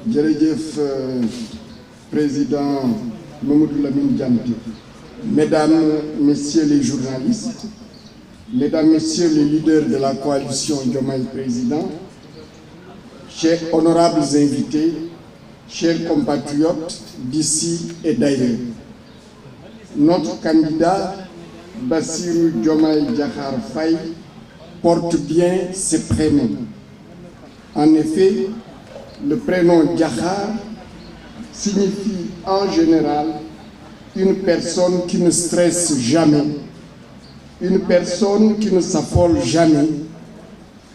Jërëjëf président Mamadou Lamine Diante, mesdames, messieurs les journalistes, mesdames, messieurs les leaders de la coalition Diomaye Président, chers honorables invités, chers compatriotes d'ici et d'ailleurs, notre candidat Bassirou Diomaye Diakhar Faye porte bien ses prénoms. En effet, le prénom Diakhar signifie en général une personne qui ne stresse jamais, une personne qui ne s'affole jamais,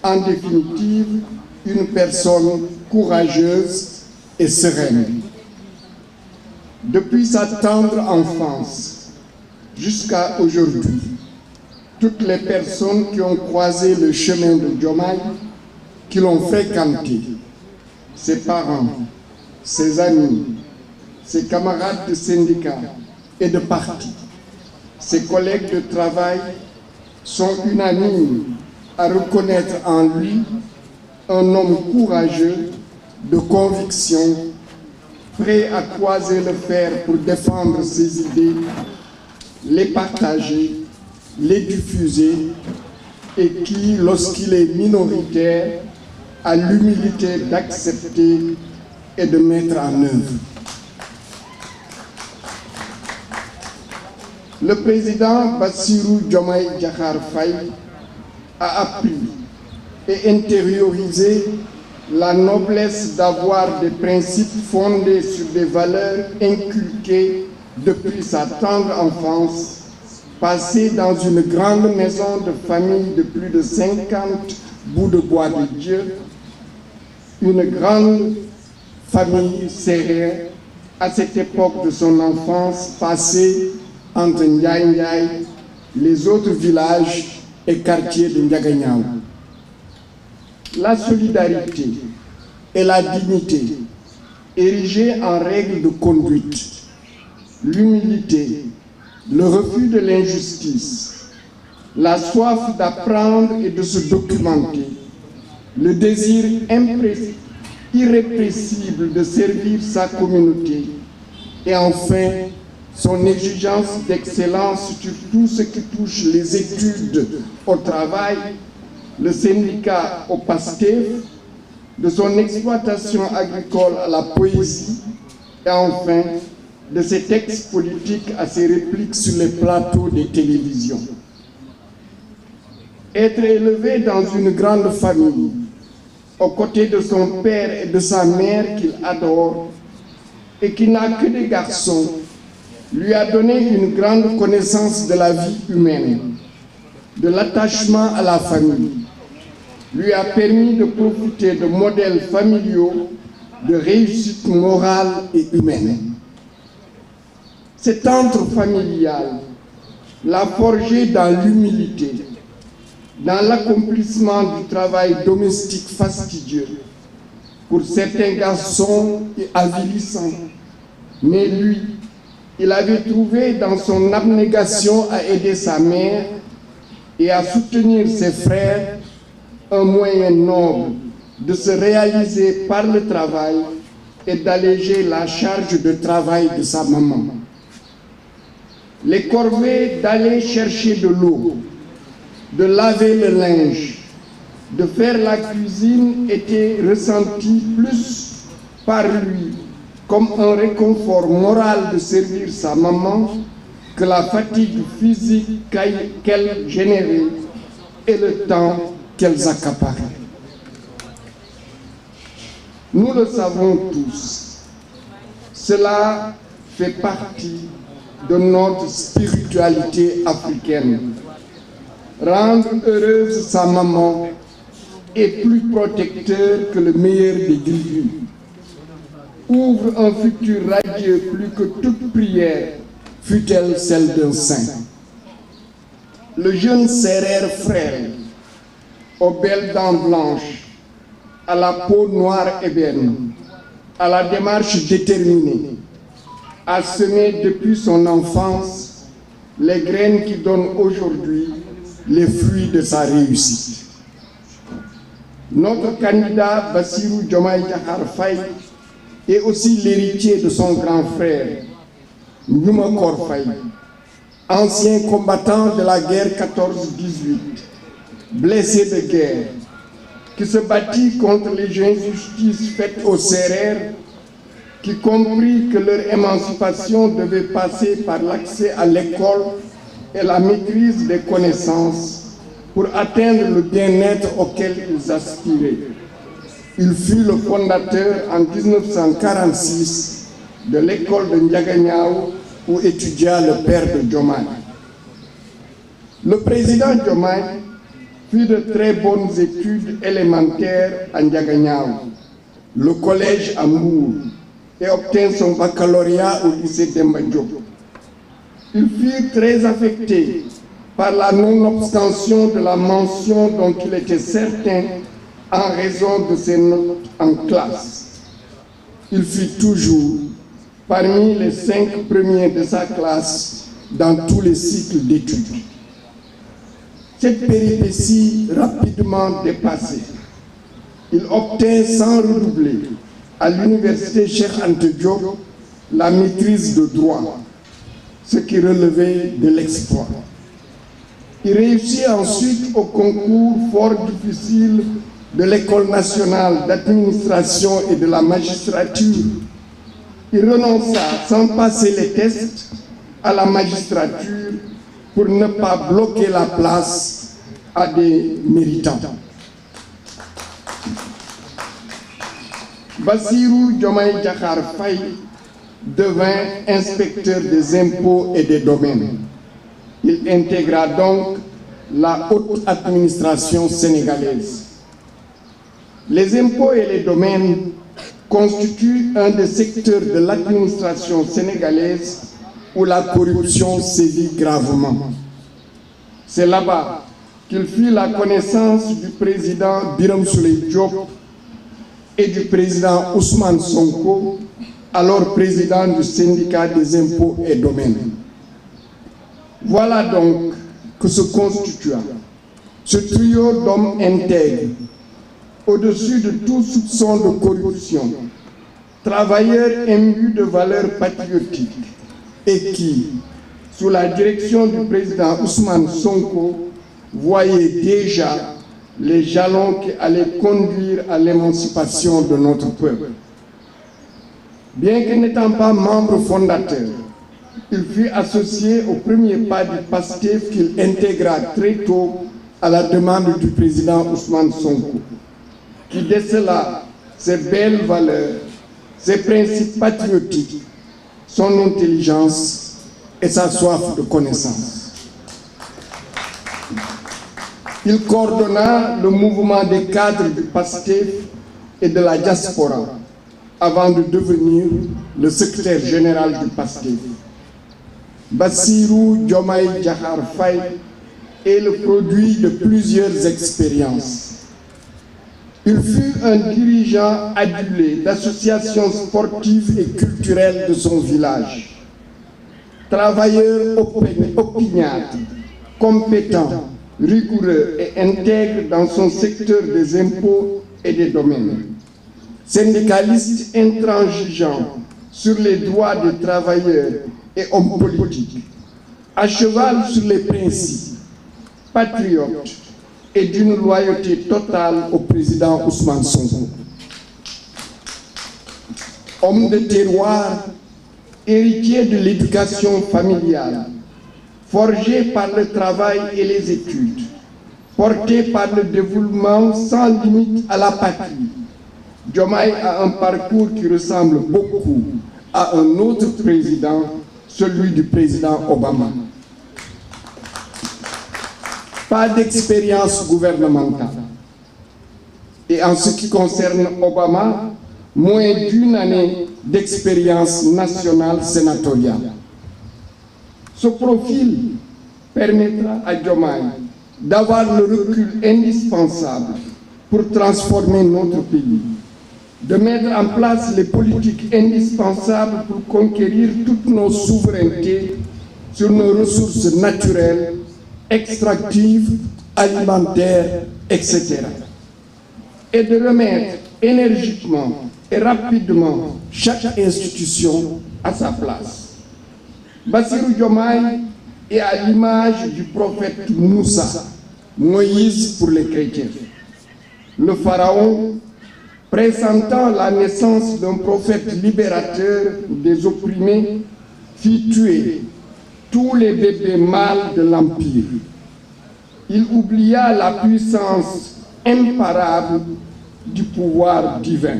en définitive, une personne courageuse et sereine. Depuis sa tendre enfance jusqu'à aujourd'hui, toutes les personnes qui ont croisé le chemin de Diomaye, qui l'ont fréquenté, ses parents, ses amis, ses camarades de syndicats et de parti, ses collègues de travail sont unanimes à reconnaître en lui un homme courageux, de conviction, prêt à croiser le fer pour défendre ses idées, les partager, les diffuser et qui, lorsqu'il est minoritaire, a l'humilité d'accepter et de mettre en œuvre. Le président Bassirou Diomaye Diakhar Faye a appris et intériorisé la noblesse d'avoir des principes fondés sur des valeurs inculquées depuis sa tendre enfance, passée dans une grande maison de famille de plus de 50 bouts de bois de Dieu, une grande famille sérère à cette époque de son enfance passée entre Ndiaye Ndiaye, les autres villages et quartiers de Ndiaganiao. La solidarité et la dignité érigées en règle de conduite, l'humilité, le refus de l'injustice, la soif d'apprendre et de se documenter, le désir irrépressible de servir sa communauté et enfin son exigence d'excellence sur tout ce qui touche les études au travail, le syndicat au PASTEF, de son exploitation agricole à la poésie et enfin de ses textes politiques à ses répliques sur les plateaux des télévisions. Être élevé dans une grande famille, aux côtés de son père et de sa mère qu'il adore et qui n'a que des garçons, lui a donné une grande connaissance de la vie humaine, de l'attachement à la famille, lui a permis de profiter de modèles familiaux de réussite morale et humaine. Cet antre familial l'a forgé dans l'humilité, dans l'accomplissement du travail domestique fastidieux, pour certains garçons et avilissants, mais lui, il avait trouvé dans son abnégation à aider sa mère et à soutenir ses frères un moyen noble de se réaliser par le travail et d'alléger la charge de travail de sa maman. Les corvées d'aller chercher de l'eau, de laver le linge, de faire la cuisine étaient ressenties plus par lui comme un réconfort moral de servir sa maman que la fatigue physique qu'elle générait et le temps qu'elles accaparaient. Nous le savons tous, cela fait partie de notre spiritualité africaine. Rendre heureuse sa maman est plus protecteur que le meilleur des grillus. Ouvre un futur radieux plus que toute prière, fût-elle celle d'un saint. Le jeune sérère frêle, aux belles dents blanches, à la peau noire ébène, à la démarche déterminée, a semé depuis son enfance les graines qui donnent aujourd'hui les fruits de sa réussite. Notre candidat Bassirou Diomaye Diakhar Faye et aussi l'héritier de son grand frère, Numa Korfaï, ancien combattant de la guerre 14-18, blessé de guerre, qui se battit contre les injustices faites aux Sérères, qui comprit que leur émancipation devait passer par l'accès à l'école et la maîtrise des connaissances pour atteindre le bien-être auquel ils aspiraient. Il fut le fondateur en 1946 de l'école de Ndiaganiao où étudia le père de Diomaye. Le président Diomaye fit de très bonnes études élémentaires à Ndiaganiao, le collège à Mbour, et obtint son baccalauréat au lycée Demba Diop. Il fut très affecté par la non-obstention de la mention dont il était certain en raison de ses notes en classe. Il fut toujours parmi les 5 premiers de sa classe dans tous les cycles d'études. Cette péripétie rapidement dépassée, il obtint sans redoubler à l'université Cheikh Anta Diop la maîtrise de droit, ce qui relevait de l'exploit. Il réussit ensuite au concours fort difficile de l'École nationale d'administration et de la magistrature. Il renonça sans passer les tests à la magistrature pour ne pas bloquer la place à des méritants. Bassirou Diomaye Diakhar Faye devint inspecteur des impôts et des domaines. Il intégra donc la haute administration sénégalaise. Les impôts et les domaines constituent un des secteurs de l'administration sénégalaise où la corruption sévit gravement. C'est là-bas qu'il fit la connaissance du président Birame Souleye Diop et du président Ousmane Sonko, alors président du syndicat des impôts et domaines. Voilà donc que se constitua ce trio d'hommes intègres, au-dessus de tout soupçon de corruption, travailleurs imbus de valeurs patriotiques et qui, sous la direction du président Ousmane Sonko, voyaient déjà les jalons qui allaient conduire à l'émancipation de notre peuple. Bien que n'étant pas membre fondateur, il fut associé au premier pas du PASTEF qu'il intégra très tôt à la demande du président Ousmane Sonko, qui décela ses belles valeurs, ses principes patriotiques, son intelligence et sa soif de connaissance. Il coordonna le mouvement des cadres du PASTEF et de la diaspora avant de devenir le secrétaire général du PASTEF. Bassirou Diomaye Diakhar Faye est le produit de plusieurs expériences. Il fut un dirigeant adulé d'associations sportives et culturelles de son village. Travailleur opiniâtre, compétent, rigoureux et intègre dans son secteur des impôts et des domaines. Syndicaliste intransigeant sur les droits des travailleurs et hommes politiques, à cheval sur les principes, patriote et d'une loyauté totale au président Ousmane Sonko. Homme de terroir, héritier de l'éducation familiale, forgé par le travail et les études, porté par le dévouement sans limite à la patrie, Diomaye a un parcours qui ressemble beaucoup à un autre président, celui du président Obama. Pas d'expérience gouvernementale. Et en ce qui concerne Obama, moins d'1 année d'expérience nationale sénatoriale. Ce profil permettra à Diomaye d'avoir le recul indispensable pour transformer notre pays, de mettre en place les politiques indispensables pour conquérir toutes nos souverainetés sur nos ressources naturelles, extractives, alimentaires, etc. et de remettre énergiquement et rapidement chaque institution à sa place. Bassirou Diomaye est à l'image du prophète Moussa, Moïse pour les chrétiens. Le pharaon, pressentant la naissance d'un prophète libérateur des opprimés, fit tuer tous les bébés mâles de l'Empire. Il oublia la puissance imparable du pouvoir divin.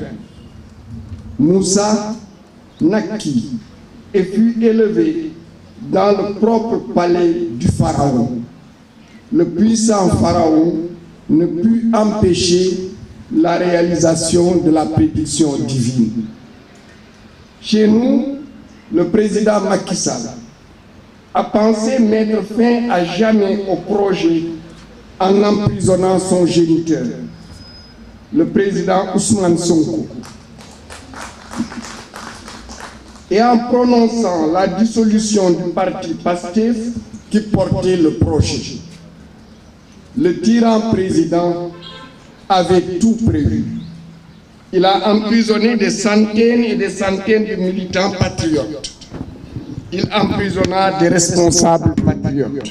Moussa naquit et fut élevé dans le propre palais du pharaon. Le puissant pharaon ne put empêcher la réalisation de la prédiction divine. Chez nous, le président Macky Sall a pensé mettre fin à jamais au projet en emprisonnant son géniteur, le président Ousmane Sonko, et en prononçant la dissolution du parti PASTEF qui portait le projet. Le tyran président avait tout prévu. Il a emprisonné des centaines et des centaines de militants patriotes. Il emprisonna des responsables patriotes.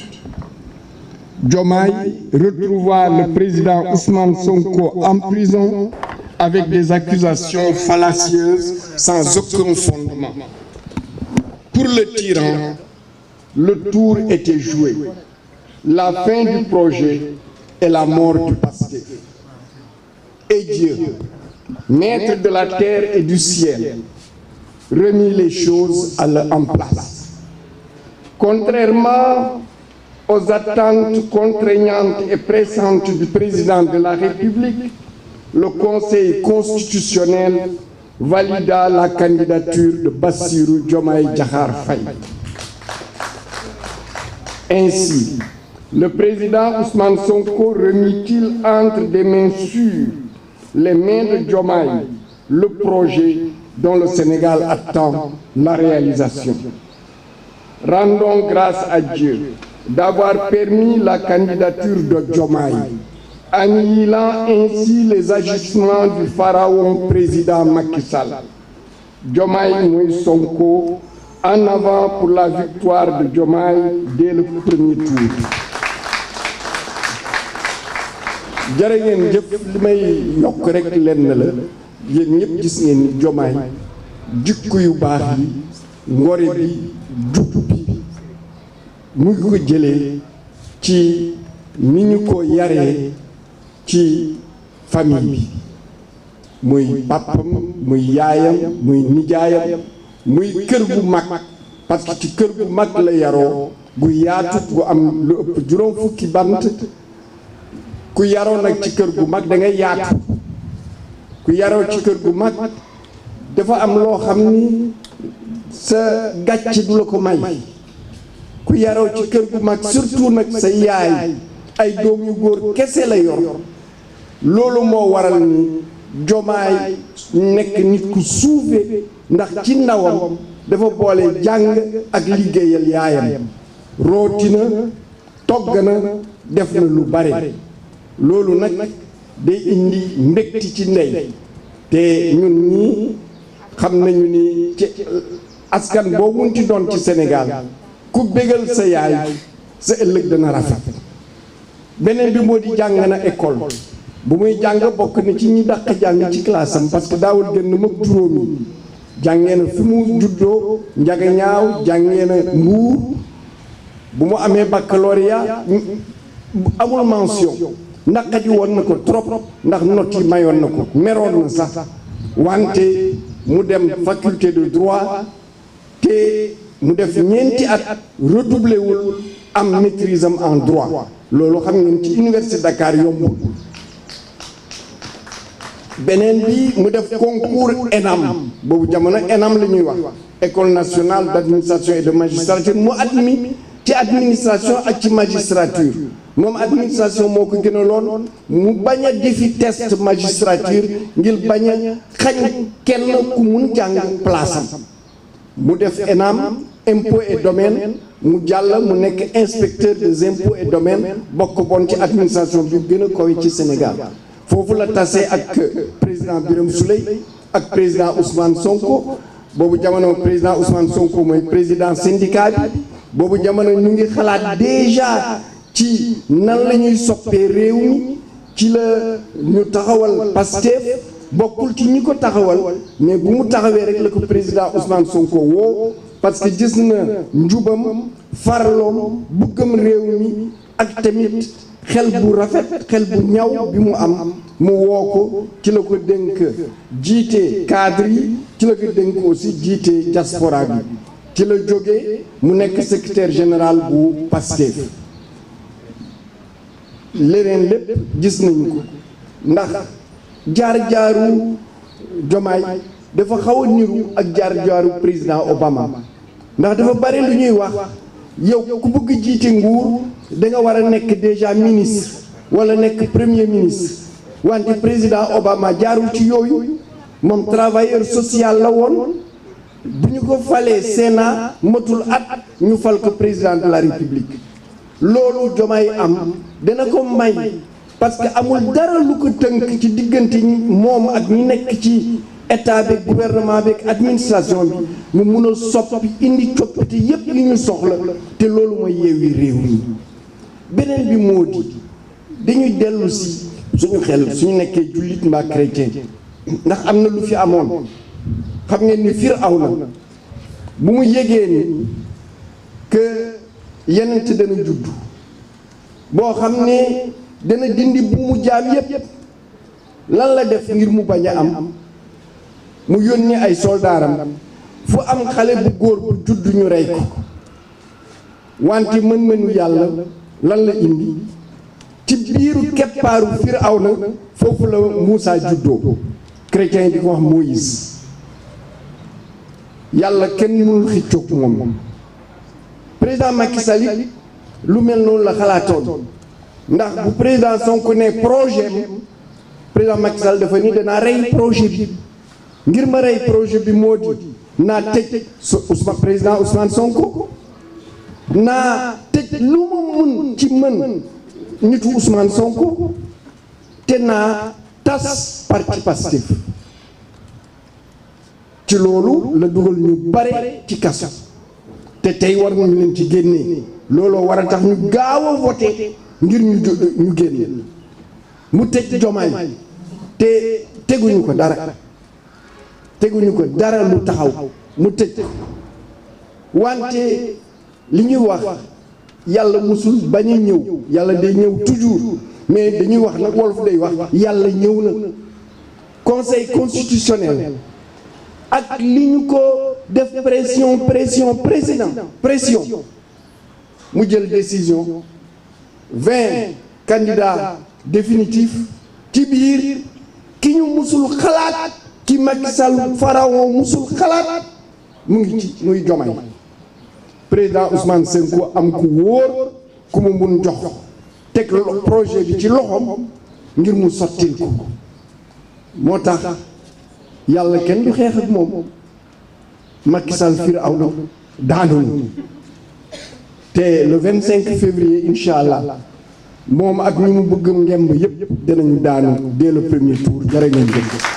Diomaye retrouva le président Ousmane Sonko en prison avec des accusations fallacieuses sans aucun fondement. Pour le tyran, le tour était joué. La fin du projet et la mort du PASTEF. Et Dieu, maître de la terre et du ciel, remit les choses en place. Contrairement aux attentes contraignantes et pressantes du président de la République, le Conseil constitutionnel valida la candidature de Bassirou Diomaye Diakhar Faye. Ainsi, le président Ousmane Sonko remit-il entre des mains sûres, les mains de Diomaye, le projet dont le Sénégal attend la réalisation. Rendons grâce à Dieu d'avoir permis la candidature de Diomaye, annihilant ainsi les agissements du pharaon président Macky Sall. Diomaye Moïse Sonko, en avant pour la victoire de Diomaye dès le premier tour. jërë ngeen jëf li may yokk rek lenn la yéen ñëpp gis ngeen ni Diomaye jikko yu baax yi ngore bi jub bi mu ngi ko jëlee ci ni ñu ko yaree ci famille bi muy papam muy yaayam muy nijaayam muy kër gu mag parce que ci kër gu mag la yaroo gu yaatu gu am lu ëpp juróom fukki bant ku yaroo nag ci kër gu mag da ngay yaatu ku yaroo ci kër gu mag dafa am loo xam ni sa gàcce du la ko may ku yaroo ci kër gu mag surtout nag sa yaay ay doom yu góor kese la yor loolu moo waral ni Diomaye nekk nit ku suufe ndax ci ndawam dafa boole jàng ak liggéeyal yaayam rootina togg na def na lu bare loolu nag day indi mbégte ci ndey te ñun ñii xam nañu ni ci askan boo munti doon ci Sénégal ku bégal sa yaay sa ëllëg dana rafet beneen bi moo di jàng na école bu muy jàng bokk na ci ñi dàq jàng ci classe am parce que daawul gën mag juróomi jàngee na fi mu juddoo njaga ñaaw jàngee na Mbuur bu mu amee baccalauréat amul mention naqadi woon na ko trop ndax note yi mayoon na ko meroon na sax wante mu dem faculté de droit te mu def ñeenti at redoublé wul am maîtrise am en droit loolu xam ngeen ci université Dakar yombul beneen bi mu def concours ENAM boobu jamono ENAM la ñuy wax école nationale d'administration et de magistrature mu admis ci administration ak ci magistrature moom administration moo ko gënaloon mu bañ a defi test magistrature ngir bañ a xañ kenn ku mun jàng place am mu def ENAM impôt et domaine mu jàll mu nekk inspecteur des impôts et domaines bokk bon ci administration bi gën a kawe ci Sénégal foofu la tase ak président Birame Souleye ak président Ousmane Sonko boobu jamono président Ousmane Sonko mooy président syndicat bi boobu jamono ñu ngi xalaat déjà ci nan la ñuy soppee réew mi ci la ñu taxawal Pastef bokkul ci ñi ko taxawal mais bu mu taxawee rek la ko président Ousmane Sonko woo parce que gis na njubam farloom bëggam réew mi ak tamit xel bu rafet xel bu ñaw bi mu am mu woo ko ci la ko dénk jiite cadre yi ci la ko dénk aussi jiite diaspora bi ci la jógee mu nekk secrétaire général bu Pastef leneen lépp gis nañu ko ndax jaar-jaaru Diomaye dafa xaw a niru ak jaar-jaaru président Obama ndax dafa bari lu ñuy wax yow ku bëgg jiite nguur da nga war a nekk déjà ministre wala nekk premier ministre wante président Obama jaarul ci yooyu moom travailleur social la woon bu ñu ko falee Sénat matul at ñu fal ko président de la République loolu Diomaye am dana ko may parce que amul dara lu ko tënk ci diggante moom ak ñi nekk ci état bi gouvernement bi ak administration bi mu mun a soppi indi coppite yépp li ñu soxla te loolu mooy Yewwi Réew mi beneen bi moo di dañuy dellu si suñu xel suñu nekkee jullit mbaa chrétien ndax am na lu fi amoon xam ngeen ni Firawna bu mu yégee ni que yenent dana judd boo xam ne dana dindi bu mu jaam yépp lan la def ngir mu bañ a am mu yónni ay soldaaram fu am xale bu góor bu judd ñu rey ko wante mën-mënu yàlla lan la indi ci biiru keppaaru Firawna foofu la Muusaa juddoo chrétien di ko wax Moïse yàlla kenn mënul xiccoog moom président Macky Sall lu mel noonu la xalaatoon ndax bu président Sonko ne projet président Macky Sall dafa ni danaa rey projet bi ngir ma rey projet bi moo di naa tëj président Ousmane Sonko naa tëj lu ma mun ci mën nitu Ousmane Sonko te naa tas parti Pastef ci loolu la dugal ñu bare ci kaso te tey war nañu leen ci génnee looloo war a tax ñu gaaw a voté ngir ñu génn mu tëj Diomaye te teguñu ko dara lu taxaw mu tëj wante li ñuy wax yàlla musul bañ a ñëw yàlla day ñëw toujours mais dañuy wax nag wolof day wax yàlla ñëw na conseil constitutionnel ak li ñu ko def pression mu jël décision 20 candidats définitifs ci biir ki ñu musul xalaat ki Macky Sall pharaon musul xalaat mu ngi ci muy Diomaye président Ousmane Sonko am ku wóor ku mu mun jox teg projet bi ci loxoom ngir mu sottil ko moo tax yàlla kenn du xeex ak moom Macky Sall Firawna daanu te le 25 février incha allah moom ak ñu mu bëgg ngemb yépp dinañu daanu dès le premier tour jërë ngeen jëf